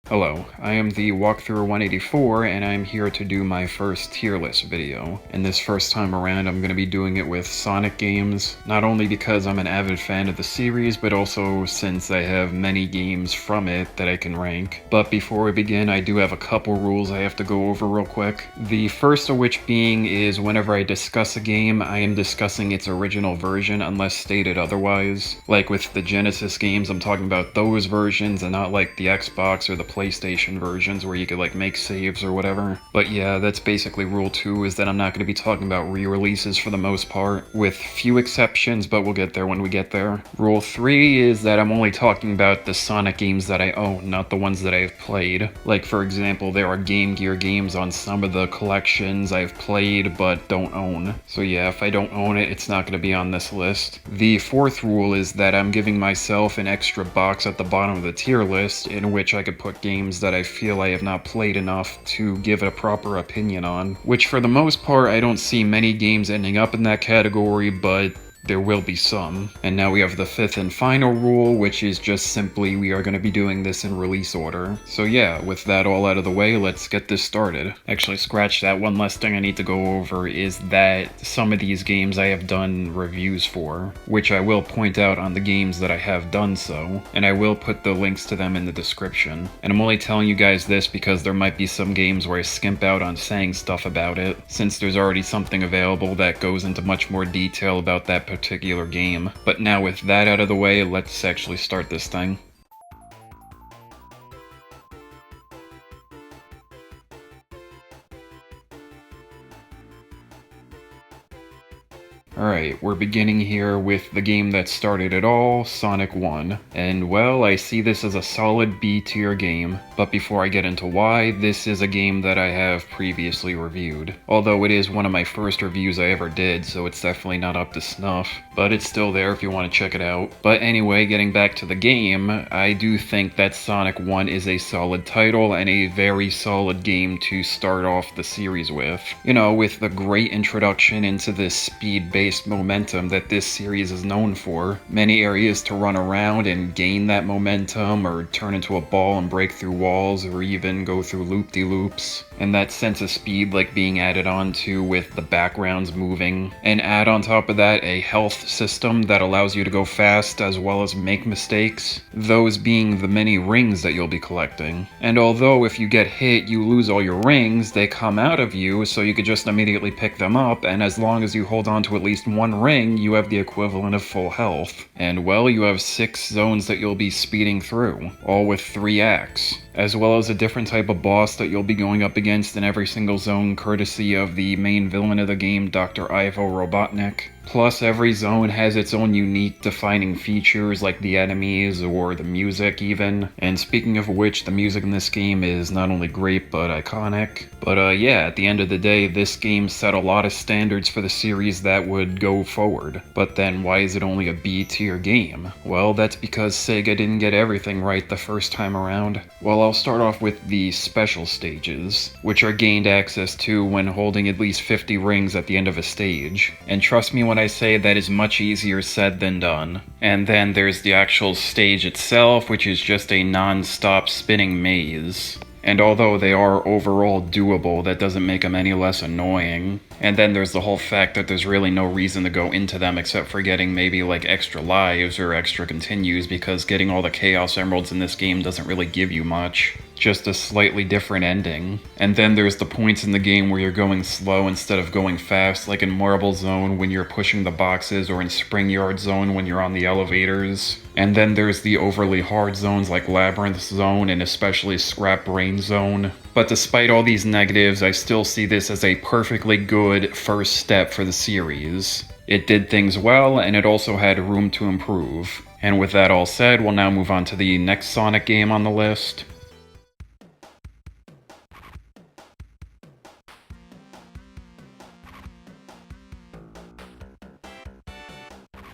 Hello, I am the Walkthrough 184 and I'm here to do my first tier list video. And this first time around I'm going to be doing it with Sonic games, not only because I'm an avid fan of the series, but also since I have many games from it that I can rank. But before we begin, I do have a couple rules I have to go over real quick. The first of which being is whenever I discuss a game, I am discussing its original version unless stated otherwise. Like with the Genesis games, I'm talking about those versions and not like the Xbox or the PlayStation versions where you could like make saves or whatever. But yeah, that's basically rule 2, is that I'm not going to be talking about re-releases for the most part, with few exceptions, but we'll get there when we get there. Rule 3 is that I'm only talking about the Sonic games that I own, not the ones that I've played. Like for example, there are Game Gear games on some of the collections I've played but don't own. So yeah, if I don't own it, it's not going to be on this list. The fourth rule is that I'm giving myself an extra box at the bottom of the tier list in which I could put games that I feel I have not played enough to give a proper opinion on, which for the most part I don't see many games ending up in that category, but there will be some. And now we have the fifth and final rule, which is just simply we are going to be doing this in release order. So yeah, with that all out of the way, let's get this started. Actually, scratch that. One last thing I need to go over is that some of these games I have done reviews for, which I will point out on the games that I have done so, and I will put the links to them in the description. And I'm only telling you guys this because there might be some games where I skimp out on saying stuff about it, since there's already something available that goes into much more detail about that particular game. But now with that out of the way, let's actually start this thing. Alright, we're beginning here with the game that started it all, Sonic 1. And well, I see this as a solid B tier game, but before I get into why, this is a game that I have previously reviewed. Although it is one of my first reviews I ever did, so it's definitely not up to snuff, but it's still there if you want to check it out. But anyway, getting back to the game, I do think that Sonic 1 is a solid title and a very solid game to start off the series with. You know, with the great introduction into this speed-based momentum that this series is known for. Many areas to run around and gain that momentum, or turn into a ball and break through walls, or even go through loop-de-loops. And that sense of speed like being added on to with the backgrounds moving. And add on top of that a health system that allows you to go fast as well as make mistakes. Those being the many rings that you'll be collecting. And although if you get hit you lose all your rings, they come out of you so you could just immediately pick them up, and as long as you hold on to at least one ring, you have the equivalent of full health. And well, you have 6 zones that you'll be speeding through, all with 3 acts, as well as a different type of boss that you'll be going up against in every single zone, courtesy of the main villain of the game, Dr. Ivo Robotnik. Plus, every zone has its own unique defining features like the enemies or the music even. And speaking of which, the music in this game is not only great but iconic. But yeah, at the end of the day, this game set a lot of standards for the series that would go forward. But then why is it only a B tier game? Well, that's because Sega didn't get everything right the first time around. Well, I'll start off with the special stages, which are gained access to when holding at least 50 rings at the end of a stage. And trust me when I say that is much easier said than done. And then there's the actual stage itself, which is just a non-stop spinning maze. And although they are overall doable, that doesn't make them any less annoying. And then there's the whole fact that there's really no reason to go into them except for getting maybe like extra lives or extra continues, because getting all the Chaos Emeralds in this game doesn't really give you much. Just a slightly different ending. And then there's the points in the game where you're going slow instead of going fast, like in Marble Zone when you're pushing the boxes, or in Spring Yard Zone when you're on the elevators. And then there's the overly hard zones like Labyrinth Zone and especially Scrap Brain Zone. But despite all these negatives, I still see this as a perfectly good first step for the series. It did things well, and it also had room to improve. And with that all said, we'll now move on to the next Sonic game on the list.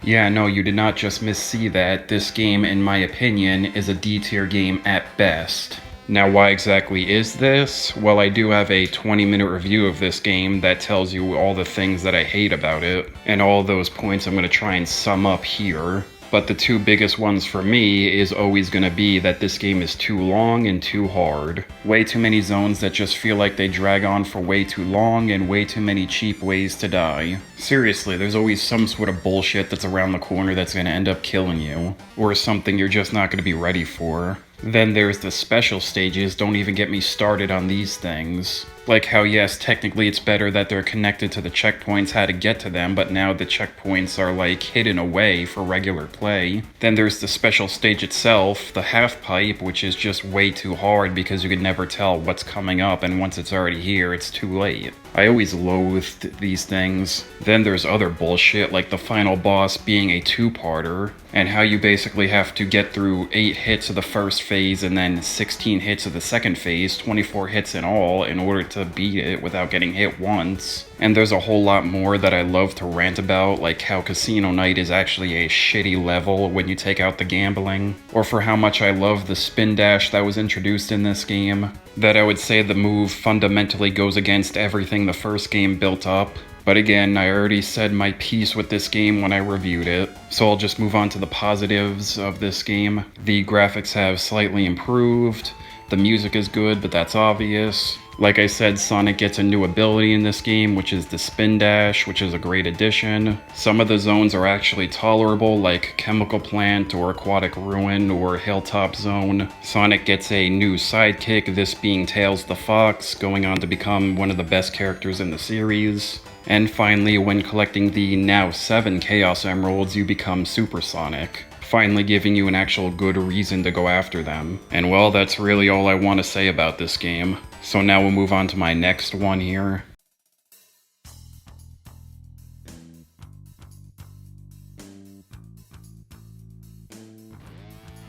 Yeah, no, you did not just missee that. This game, in my opinion, is a D tier game at best. Now, why exactly is this? Well, I do have a 20-minute review of this game that tells you all the things that I hate about it, and all those points I'm going to try and sum up here. But the two biggest ones for me is always going to be that this game is too long and too hard. Way too many zones that just feel like they drag on for way too long, and way too many cheap ways to die. Seriously, there's always some sort of bullshit that's around the corner that's going to end up killing you, or something you're just not going to be ready for. Then there's the special stages. Don't even get me started on these things. Like how, yes, technically it's better that they're connected to the checkpoints, how to get to them, but now the checkpoints are like hidden away for regular play. Then there's the special stage itself, the half pipe, which is just way too hard because you can never tell what's coming up, and once it's already here, it's too late. I always loathed these things. Then there's other bullshit like the final boss being a two-parter, and how you basically have to get through 8 hits of the first phase and then 16 hits of the second phase, 24 hits in all, in order to beat it without getting hit once. And there's a whole lot more that I love to rant about, like how Casino Night is actually a shitty level when you take out the gambling, or for how much I love the spin dash that was introduced in this game, that I would say the move fundamentally goes against everything the first game built up. But again, I already said my piece with this game when I reviewed it, so I'll just move on to the positives of this game. The graphics have slightly improved, the music is good, but that's obvious. Like I said, Sonic gets a new ability in this game, which is the Spin Dash, which is a great addition. Some of the zones are actually tolerable, like Chemical Plant or Aquatic Ruin or Hilltop Zone. Sonic gets a new sidekick, this being Tails the Fox, going on to become one of the best characters in the series. And finally, when collecting the now 7 Chaos Emeralds, you become Super Sonic, finally giving you an actual good reason to go after them. And well, that's really all I want to say about this game. So now we'll move on to my next one here.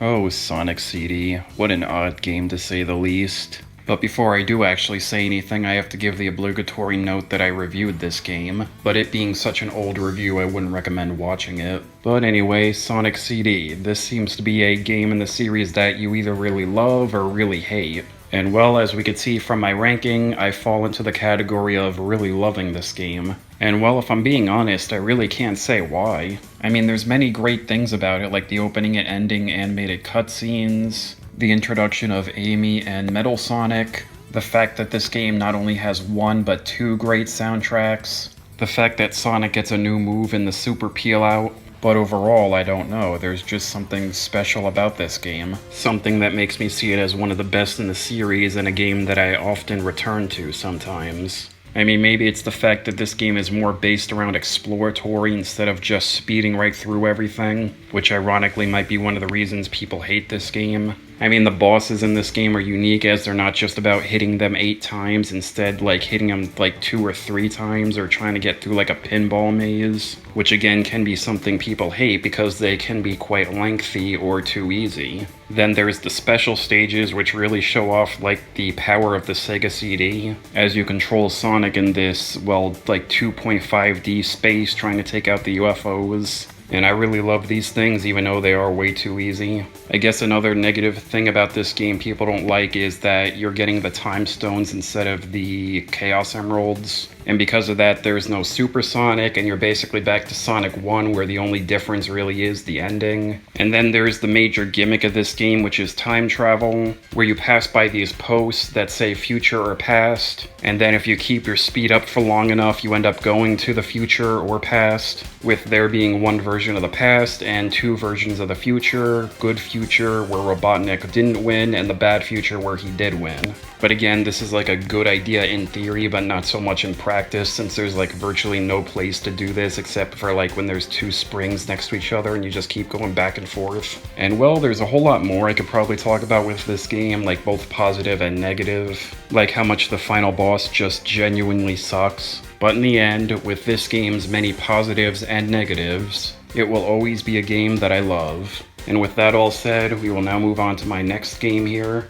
Oh, Sonic CD. What an odd game to say the least. But before I do actually say anything, I have to give the obligatory note that I reviewed this game, but it being such an old review, I wouldn't recommend watching it. But anyway, Sonic CD. This seems to be a game in the series that you either really love or really hate. And well, as we could see from my ranking, I fall into the category of really loving this game. And well, if I'm being honest, I really can't say why. I mean, there's many great things about it, like the opening and ending animated cutscenes, the introduction of Amy and Metal Sonic, the fact that this game not only has one but 2 great soundtracks, the fact that Sonic gets a new move in the Super Peel Out. But overall, I don't know, there's just something special about this game. Something that makes me see it as one of the best in the series and a game that I often return to sometimes. I mean, maybe it's the fact that this game is more based around exploratory instead of just speeding right through everything, which ironically might be one of the reasons people hate this game. I mean, the bosses in this game are unique as they're not just about hitting them 8 times, instead like hitting them like 2 or 3 times or trying to get through like a pinball maze, which again can be something people hate because they can be quite lengthy or too easy. Then there's the special stages, which really show off like the power of the Sega CD, as you control Sonic in this, well, like 2.5D space trying to take out the UFOs. And I really love these things even though they are way too easy. I guess another negative thing about this game people don't like is that you're getting the time stones instead of the Chaos Emeralds. And because of that, there's no Super Sonic, and you're basically back to Sonic 1 where the only difference really is the ending. And then there's the major gimmick of this game, which is time travel, where you pass by these posts that say future or past, and then if you keep your speed up for long enough, you end up going to the future or past, with there being one version of the past and 2 versions of the future, good future where Robotnik didn't win, and the bad future where he did win. But again, this is like a good idea in theory, but not so much in practice, since there's like virtually no place to do this except for like when there's 2 springs next to each other and you just keep going back and forth. And well, there's a whole lot more I could probably talk about with this game, like both positive and negative, like how much the final boss just genuinely sucks. But in the end, with this game's many positives and negatives, it will always be a game that I love. And with that all said, we will now move on to my next game here.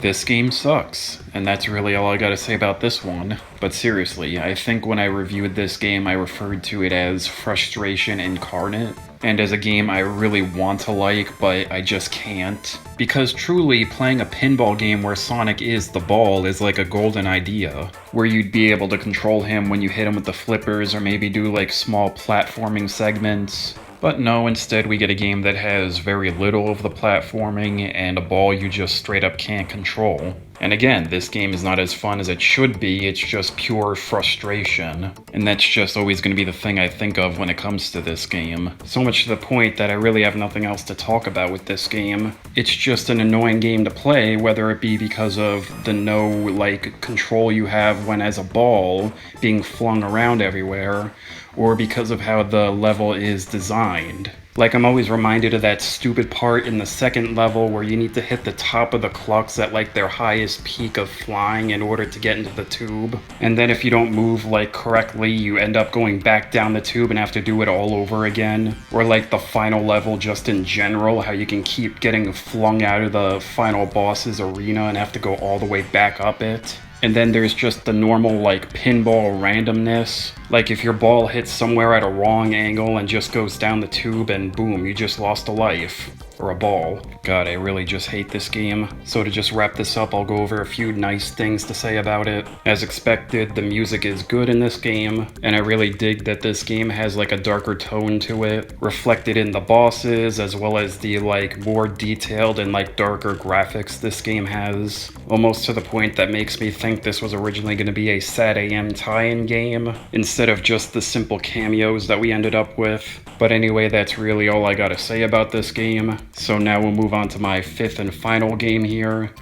This game sucks, and that's really all I gotta say about this one. But seriously, I think when I reviewed this game I referred to it as frustration incarnate, and as a game I really want to like, but I just can't. Because truly, playing a pinball game where Sonic is the ball is like a golden idea, where you'd be able to control him when you hit him with the flippers or maybe do like small platforming segments. But no, instead we get a game that has very little of the platforming and a ball you just straight up can't control. And again, this game is not as fun as it should be, it's just pure frustration. And that's just always going to be the thing I think of when it comes to this game. So much to the point that I really have nothing else to talk about with this game. It's just an annoying game to play, whether it be because of the control you have when as a ball being flung around everywhere, or because of how the level is designed. Like, I'm always reminded of that stupid part in the second level where you need to hit the top of the Clucks at like their highest peak of flying in order to get into the tube. And then if you don't move like correctly, you end up going back down the tube and have to do it all over again. Or like the final level just in general, how you can keep getting flung out of the final boss's arena and have to go all the way back up it. And then there's just the normal like pinball randomness. Like if your ball hits somewhere at a wrong angle and just goes down the tube and boom, you just lost a life. Or a ball. God, I really just hate this game. So to just wrap this up, I'll go over a few nice things to say about it. As expected, the music is good in this game, and I really dig that this game has like a darker tone to it, reflected in the bosses, as well as the like more detailed and like darker graphics this game has. Almost to the point that makes me think this was originally going to be a SatAM tie-in game, instead of just the simple cameos that we ended up with. But anyway, that's really all I gotta say about this game. So now we'll move on to my fifth and final game here.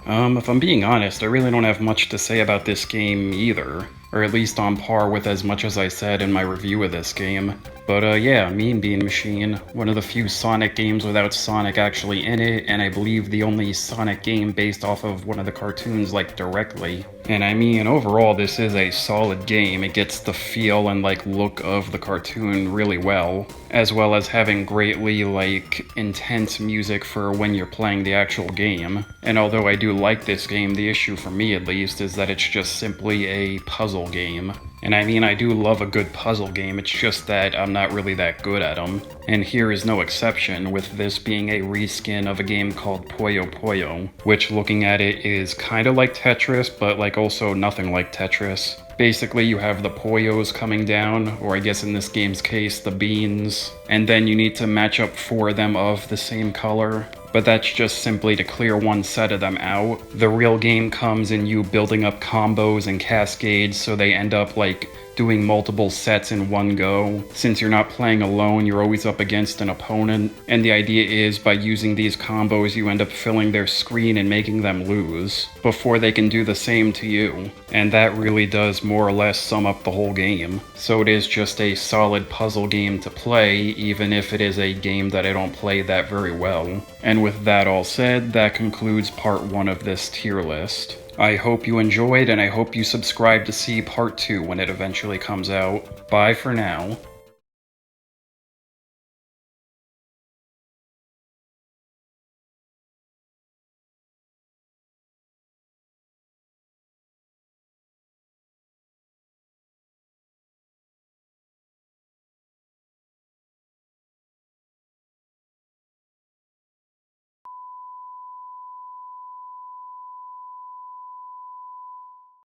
If I'm being honest, I really don't have much to say about this game either. Or at least on par with as much as I said in my review of this game. But yeah, Mean Bean Machine, one of the few Sonic games without Sonic actually in it, and I believe the only Sonic game based off of one of the cartoons like directly. And I mean, overall this is a solid game. It gets the feel and like look of the cartoon really well as having greatly like intense music for when you're playing the actual game. And although I do like this game, the issue for me at least is that it's just simply a puzzle game. And I mean, I do love a good puzzle game, it's just that I'm not really that good at them. And here is no exception, with this being a reskin of a game called Puyo Puyo, which looking at it is kinda like Tetris, but like also nothing like Tetris. Basically, you have the Puyos coming down, or I guess in this game's case, the beans, and then you need to match up 4 of them of the same color. But that's just simply to clear one set of them out. The real game comes in you building up combos and cascades so they end up like doing multiple sets in one go. Since you're not playing alone, you're always up against an opponent, and the idea is by using these combos you end up filling their screen and making them lose, before they can do the same to you. And that really does more or less sum up the whole game. So it is just a solid puzzle game to play, even if it is a game that I don't play that very well. And with that all said, that concludes part 1 of this tier list. I hope you enjoyed, and I hope you subscribe to see part 2 when it eventually comes out. Bye for now.